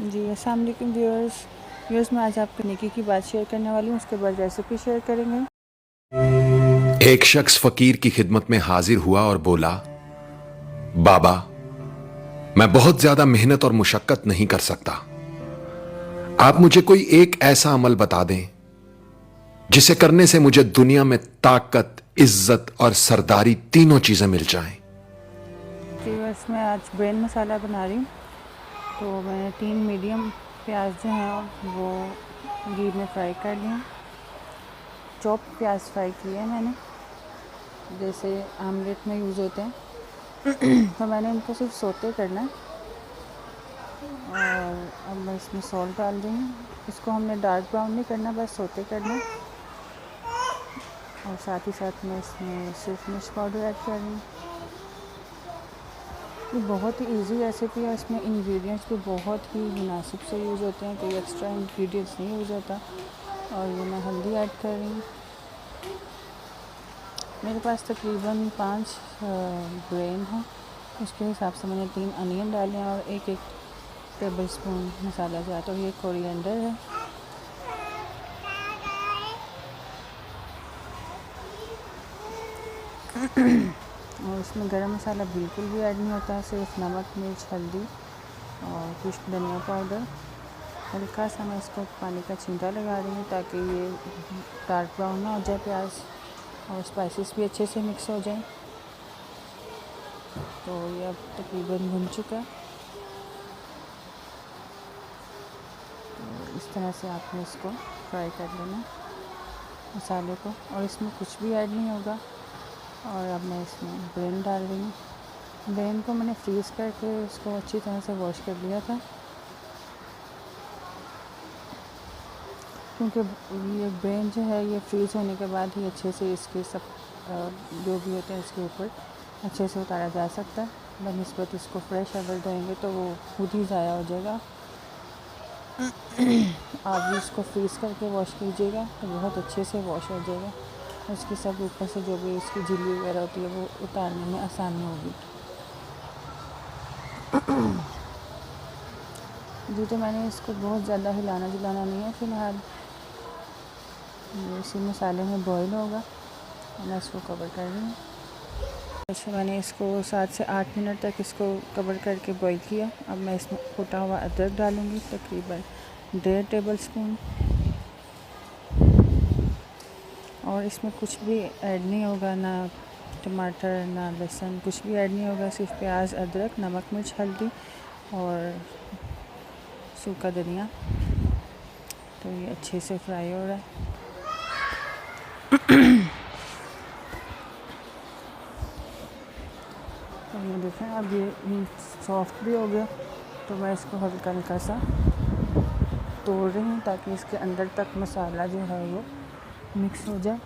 जी अस्सलाम वालेकुम व्यूअर्स मैं आज आपको नेकी की बात शेयर करने वाली हूँ। उसके बाद रेसिपी शेयर करेंगे। एक शख्स फकीर की खिदमत में हाजिर हुआ और बोला, बाबा, मैं बहुत ज्यादा मेहनत और मुशक्कत नहीं कर सकता। आप मुझे कोई एक ऐसा अमल बता दें जिसे करने से मुझे दुनिया में ताकत, इज्जत और सरदारी तीनों चीजें मिल जाएं। व्यूअर्स मैं आज ब्रेन मसाला बना रही हूँ। तो मैंने 3 मीडियम प्याज जो हैं वो घी में फ्राई कर लिए। चॉप प्याज फ्राई किए हैं मैंने, जैसे आमलेट में यूज़ होते हैं। तो मैंने इनको सिर्फ सोते करना है। और अब मैं इसमें सॉल्ट डाल रही हूँ। इसको हमने डार्क ब्राउन नहीं करना, बस सोते करना है। और साथ ही साथ मैं इसमें सिर्फ मिर्च पाउडर ऐड कर रही हूँ। ये बहुत ही इजी रेसिपी है। इसमें इंग्रेडिएंट्स भी बहुत ही मुनासिब से यूज़ होते हैं, कोई एक्स्ट्रा इंग्रेडिएंट्स नहीं यूज़ होता। और ये मैं हल्दी ऐड कर रही हूँ। मेरे पास तकरीबन 5 ब्रेन है, उसके हिसाब से मैंने 3 अनियन डाले हैं और एक टेबल स्पून मसाला जो आता है ये कोरिएंडर है। और इसमें गरम मसाला बिल्कुल भी ऐड नहीं होता, सिर्फ नमक, मिर्च, हल्दी और कुछ धनिया पाउडर। हल्का सा मैं इसको पानी का छींटा लगा रही हूँ ताकि ये डार्क ब्राउन ना हो जाए प्याज, और स्पाइसेस भी अच्छे से मिक्स हो जाएं। तो ये अब तकरीबन भुन चुका है। तो इस तरह से आपने इसको फ्राई कर लेना मसाले को, और इसमें कुछ भी ऐड नहीं होगा। और अब मैं इसमें ब्रेन डाल रही हूँ। ब्रेन को मैंने फ्रीज़ करके इसको अच्छी तरह से वॉश कर लिया था, क्योंकि ये ब्रेन जो है ये फ्रीज़ होने के बाद ही अच्छे से इसके सब जो भी होते हैं इसके ऊपर अच्छे से उतारा जा सकता है। बनिस्बत इसको फ्रेश अगर धोएंगे तो वो खुद ही ज़ाया हो जाएगा। आप भी इसको फ्रीज़ करके वॉश कीजिएगा तो बहुत अच्छे से वॉश हो जाएगा। उसकी सब ऊपर से जो भी इसकी झिल्ली वगैरह होती है वो उतारने में आसानी होगी। जी तो मैंने इसको बहुत ज़्यादा हिलाना जुलाना नहीं है फ़िलहाल। इसी मसाले में बॉईल होगा और मैं इसको कवर कर रही हूँ। वैसे मैंने इसको 7 से 8 मिनट तक इसको कवर करके बॉईल किया। अब मैं इसमें कुटा हुआ अदरक डालूँगी, तकरीबन 1.5 टेबल स्पून। और इसमें कुछ भी ऐड नहीं होगा, ना टमाटर ना लहसुन, कुछ भी ऐड नहीं होगा, सिर्फ प्याज, अदरक, नमक, मिर्च, हल्दी और सूखा धनिया। तो ये अच्छे से फ्राई हो रहा है। तो ये देखें अब ये सॉफ्ट भी हो गया। तो मैं इसको हल्का हल्का सा तोड़ रही हूँ ताकि इसके अंदर तक मसाला जो है वो मिक्स हो जाए।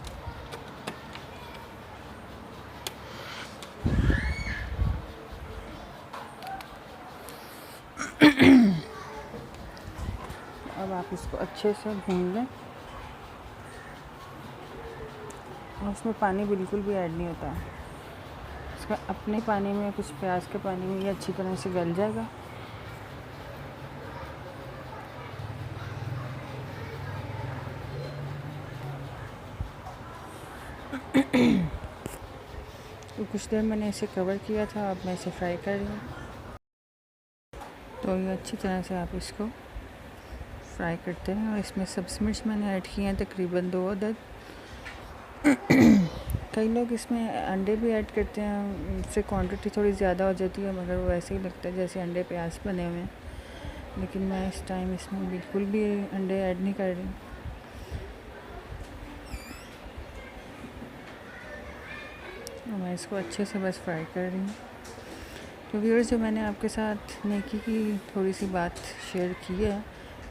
अब आप इसको अच्छे से भून लें। और उसमें पानी बिल्कुल भी ऐड नहीं होता है। इसका अपने पानी में, कुछ प्याज के पानी में ये अच्छी तरह से गल जाएगा। तो कुछ देर मैंने इसे कवर किया था, अब मैं इसे फ्राई कर रही हूँ। तो ये अच्छी तरह से आप इसको फ्राई करते हैं। और इसमें सब्ज़ी मिर्च मैंने ऐड किए हैं तकरीबन 2 अदद। कई लोग इसमें अंडे भी ऐड करते हैं, इससे क्वांटिटी थोड़ी ज़्यादा हो जाती है, मगर वो ऐसे ही लगता है जैसे अंडे प्याज बने हुए हैं। लेकिन मैं इस टाइम इसमें बिल्कुल भी अंडे ऐड नहीं कर रही। मैं इसको अच्छे से बस फ्राई कर रही हूँ। तो व्यूअर्स, जो मैंने आपके साथ नेकी की थोड़ी सी बात शेयर की है,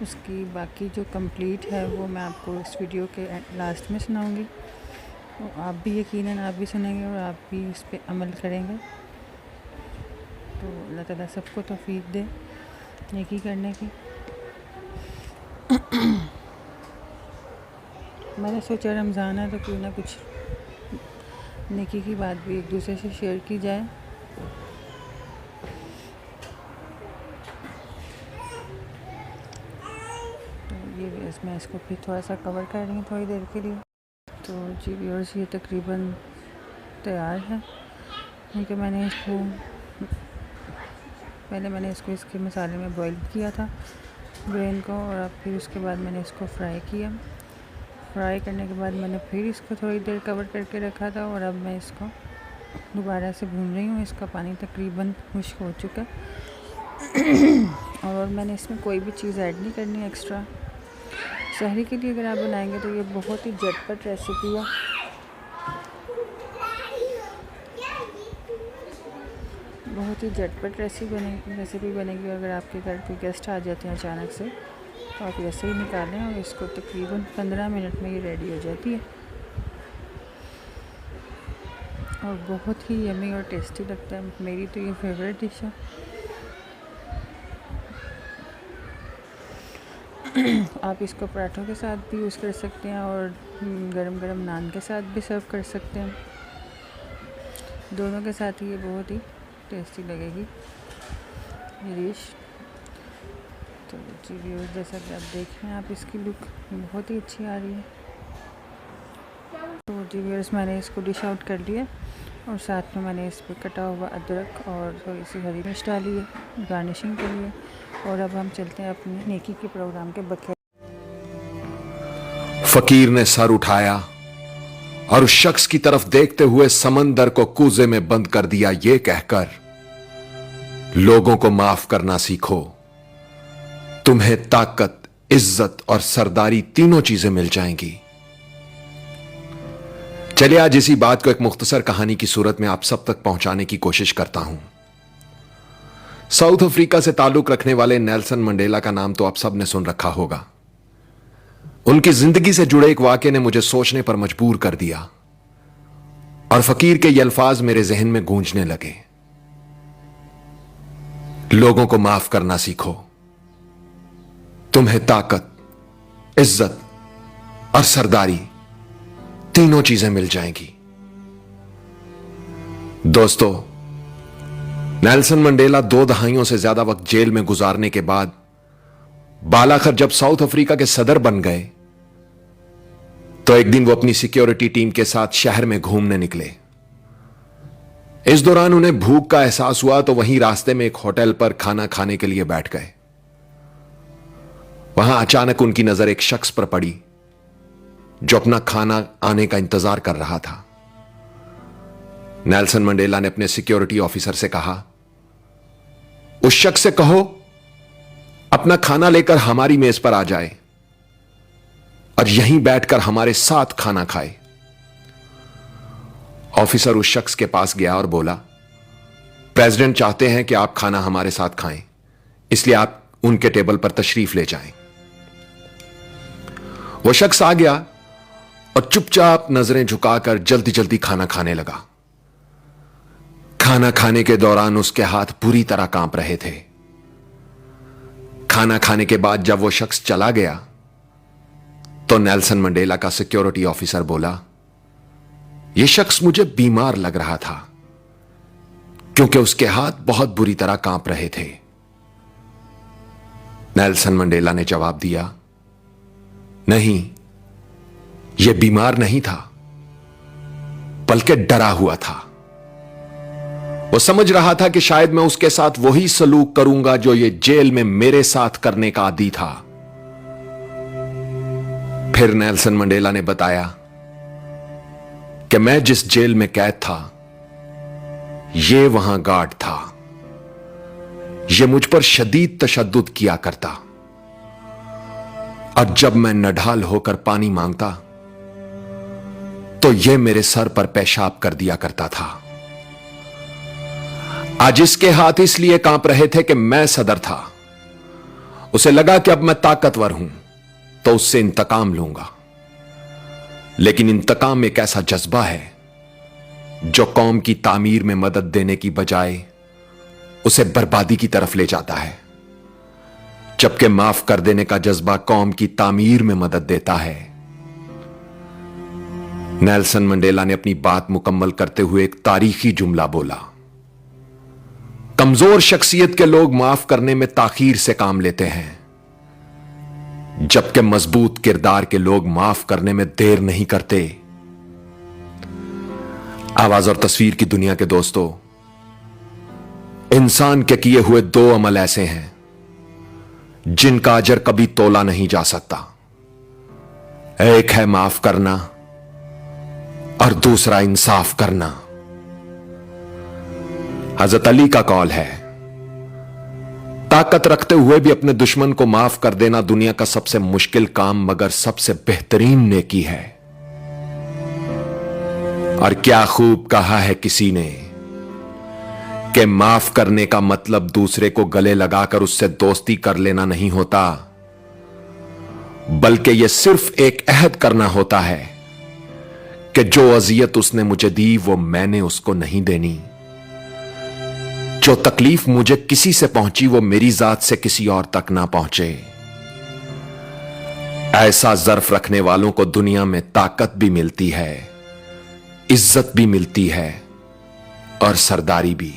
उसकी बाकी जो कंप्लीट है वो मैं आपको इस वीडियो के लास्ट में सुनाऊंगी। तो आप भी यकीनन आप भी सुनेंगे और आप भी इस पे अमल करेंगे। तो अल्लाह ताला सबको तौफीक दे नेकी करने की। मैंने सोचा रमज़ान है तो क्यों ना कुछ नेकी की बात भी एक दूसरे से शेयर की जाए। व्यूअर्स मैं इसको फिर थोड़ा सा कवर कर रही हूँ थोड़ी देर के लिए। तो जी व्यूअर्स ये तकरीबन तैयार है, क्योंकि मैंने इसको पहले इसके मसाले में बॉईल किया था ब्रेन को, और अब फिर उसके बाद मैंने इसको फ्राई किया। फ्राई करने के बाद मैंने फिर इसको थोड़ी देर कवर करके रखा था, और अब मैं इसको दोबारा से भून रही हूँ। इसका पानी तकरीबन खुश्क हो चुका है और मैंने इसमें कोई भी चीज़ ऐड नहीं करनी एक्स्ट्रा। सहरी के लिए अगर आप बनाएंगे तो ये बहुत ही झटपट रेसिपी है। बहुत ही झटपट रेसिपी बनेगी। अगर आपके घर पे गेस्ट आ जाते हैं अचानक से तो आप ऐसे ही निकालें और इसको तकरीबन 15 मिनट में ये रेडी हो जाती है, और बहुत ही यमी और टेस्टी लगता है। मेरी तो ये फेवरेट डिश है। आप इसको पराठों के साथ भी यूज़ कर सकते हैं और गरम गरम नान के साथ भी सर्व कर सकते हैं। दोनों के साथ ही ये बहुत ही टेस्टी लगेगी ये डिश। तो जी व्यूअर्स जैसा कि आप देख रहे हैं, आप इसकी लुक बहुत ही अच्छी आ रही है। तो जी व्यूअर्स मैंने इसको डिश आउट कर लिया, और साथ में मैंने इस पर कटा हुआ अदरक और थोड़ी सी हरी मिर्च डाली है गार्निशिंग के लिए। और अब हम चलते हैं अपने नेकी के प्रोग्राम के बखे। फकीर ने सर उठाया और उस शख्स की तरफ देखते हुए समंदर को कूजे में बंद कर दिया, ये कहकर, लोगों को माफ करना सीखो, तुम्हें ताकत, इज्जत और सरदारी तीनों चीजें मिल जाएंगी। चलिए आज इसी बात को एक मुख्तसर कहानी की सूरत में आप सब तक पहुंचाने की कोशिश करता हूं। साउथ अफ्रीका से ताल्लुक रखने वाले नेल्सन मंडेला का नाम तो आप सब ने सुन रखा होगा। उनकी जिंदगी से जुड़े एक वाक़े ने मुझे सोचने पर मजबूर कर दिया, और फकीर के ये अल्फाज मेरे जहन में गूंजने लगे। लोगों को माफ करना सीखो, तुम्हें ताकत, इज्जत और सरदारी तीनों चीजें मिल जाएंगी। दोस्तों, नेल्सन मंडेला 2 दहाइयों से ज्यादा वक्त जेल में गुजारने के बाद बालाखर जब साउथ अफ्रीका के सदर बन गए, तो एक दिन वो अपनी सिक्योरिटी टीम के साथ शहर में घूमने निकले। इस दौरान उन्हें भूख का एहसास हुआ, तो वहीं रास्ते में एक होटल पर खाना खाने के लिए बैठ गए। वहां अचानक उनकी नजर एक शख्स पर पड़ी जो अपना खाना आने का इंतजार कर रहा था। नेल्सन मंडेला ने अपने सिक्योरिटी ऑफिसर से कहा, उस शख्स से कहो अपना खाना लेकर हमारी मेज पर आ जाए और यहीं बैठकर हमारे साथ खाना खाए। ऑफिसर उस शख्स के पास गया और बोला, प्रेसिडेंट चाहते हैं कि आप खाना हमारे साथ खाएं, इसलिए आप उनके टेबल पर तशरीफ ले जाएं। वो शख्स आ गया और चुपचाप नजरें झुकाकर जल्दी जल्दी खाना खाने लगा। खाना खाने के दौरान उसके हाथ पूरी तरह कांप रहे थे। खाना खाने के बाद जब वो शख्स चला गया, तो नेल्सन मंडेला का सिक्योरिटी ऑफिसर बोला, यह शख्स मुझे बीमार लग रहा था, क्योंकि उसके हाथ बहुत बुरी तरह कांप रहे थे। नेल्सन मंडेला ने जवाब दिया, नहीं, यह बीमार नहीं था, बल्कि डरा हुआ था। वो समझ रहा था कि शायद मैं उसके साथ वही सलूक करूंगा जो ये जेल में मेरे साथ करने का आदी था। फिर नेल्सन मंडेला ने बताया कि मैं जिस जेल में कैद था, ये वहां गार्ड था। ये मुझ पर शदीद तशद्दुद किया करता, और जब मैं नढाल होकर पानी मांगता तो यह मेरे सर पर पेशाब कर दिया करता था। आज इसके हाथ इसलिए कांप रहे थे कि मैं सदर था। उसे लगा कि अब मैं ताकतवर हूं तो उससे इंतकाम लूंगा। लेकिन इंतकाम एक ऐसा जज्बा है जो कौम की तामीर में मदद देने की बजाय उसे बर्बादी की तरफ ले जाता है, जबकि माफ कर देने का जज्बा कौम की तामीर में मदद देता है। नेल्सन मंडेला ने अपनी बात मुकम्मल करते हुए एक तारीखी जुमला बोला, कमजोर शख्सियत के लोग माफ करने में ताखीर से काम लेते हैं, जबकि मजबूत किरदार के लोग माफ करने में देर नहीं करते। आवाज और तस्वीर की दुनिया के दोस्तों, इंसान के किए हुए दो अमल ऐसे हैं जिनका अजर कभी तोला नहीं जा सकता। एक है माफ करना और दूसरा इंसाफ करना। हजरत अली का कौल है, ताकत रखते हुए भी अपने दुश्मन को माफ कर देना दुनिया का सबसे मुश्किल काम मगर सबसे बेहतरीन नेकी है। और क्या खूब कहा है किसी ने कि माफ करने का मतलब दूसरे को गले लगाकर उससे दोस्ती कर लेना नहीं होता, बल्कि यह सिर्फ एक अहद करना होता है कि जो अजियत उसने मुझे दी वो मैंने उसको नहीं देनी। जो तकलीफ मुझे किसी से पहुंची वो मेरी जात से किसी और तक ना पहुंचे। ऐसा ज़र्फ रखने वालों को दुनिया में ताकत भी मिलती है, इज्जत भी मिलती है और सरदारी भी।